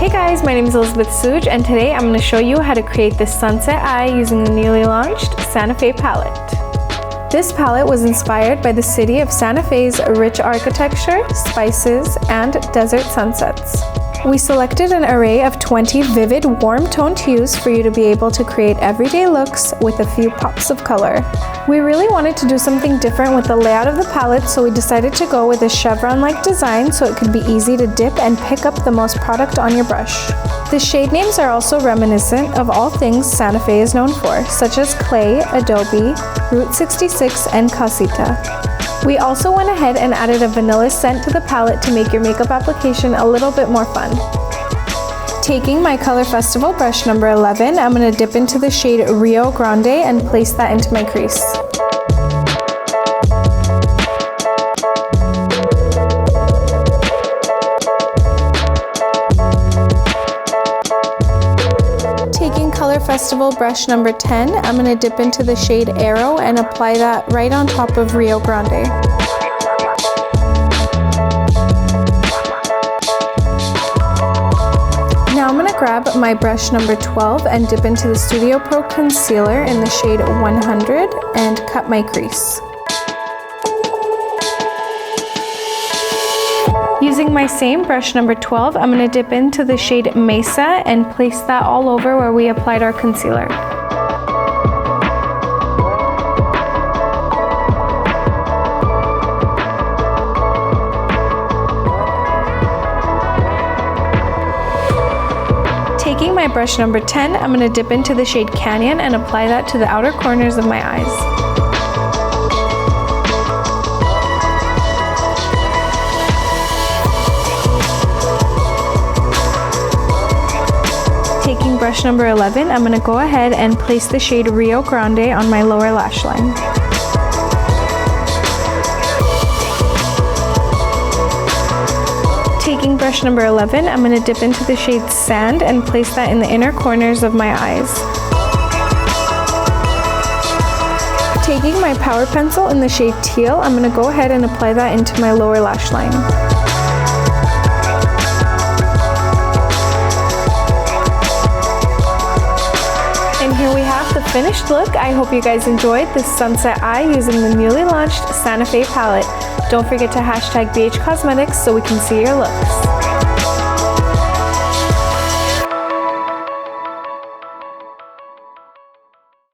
Hey guys, my name is Elizabeth Suj, and today I'm going to show you how to create this sunset eye using the newly launched Santa Fe palette. This palette was inspired by the city of Santa Fe's rich architecture, spices, and desert sunsets. We selected an array of 20 vivid, warm-toned hues for you to be able to create everyday looks with a few pops of color. We really wanted to do something different with the layout of the palette, so we decided to go with a chevron-like design so it could be easy to dip and pick up the most product on your brush. The shade names are also reminiscent of all things Santa Fe is known for, such as clay, adobe, Route 66, and casita. We also went ahead and added a vanilla scent to the palette to make your makeup application a little bit more fun. Taking my Color Festival brush number 11, I'm going to dip into the shade Rio Grande and place that into my crease. Taking Color Festival brush number 10, I'm going to dip into the shade Arrow and apply that right on top of Rio Grande. Now I'm going to grab my brush number 12 and dip into the Studio Pro Concealer in the shade 100 and cut my crease. Using my same brush number 12, I'm going to dip into the shade Mesa and place that all over where we applied our concealer. Taking my brush number 10, I'm going to dip into the shade Canyon and apply that to the outer corners of my eyes. Taking brush number 11, I'm going to go ahead and place the shade Rio Grande on my lower lash line. Taking brush number 11, I'm going to dip into the shade Sand and place that in the inner corners of my eyes. Taking my Power Pencil in the shade Teal, I'm going to go ahead and apply that into my lower lash line. And here we have the finished look. I hope you guys enjoyed this sunset eye using the newly launched Santa Fe palette. Don't forget to hashtag BH Cosmetics so we can see your looks.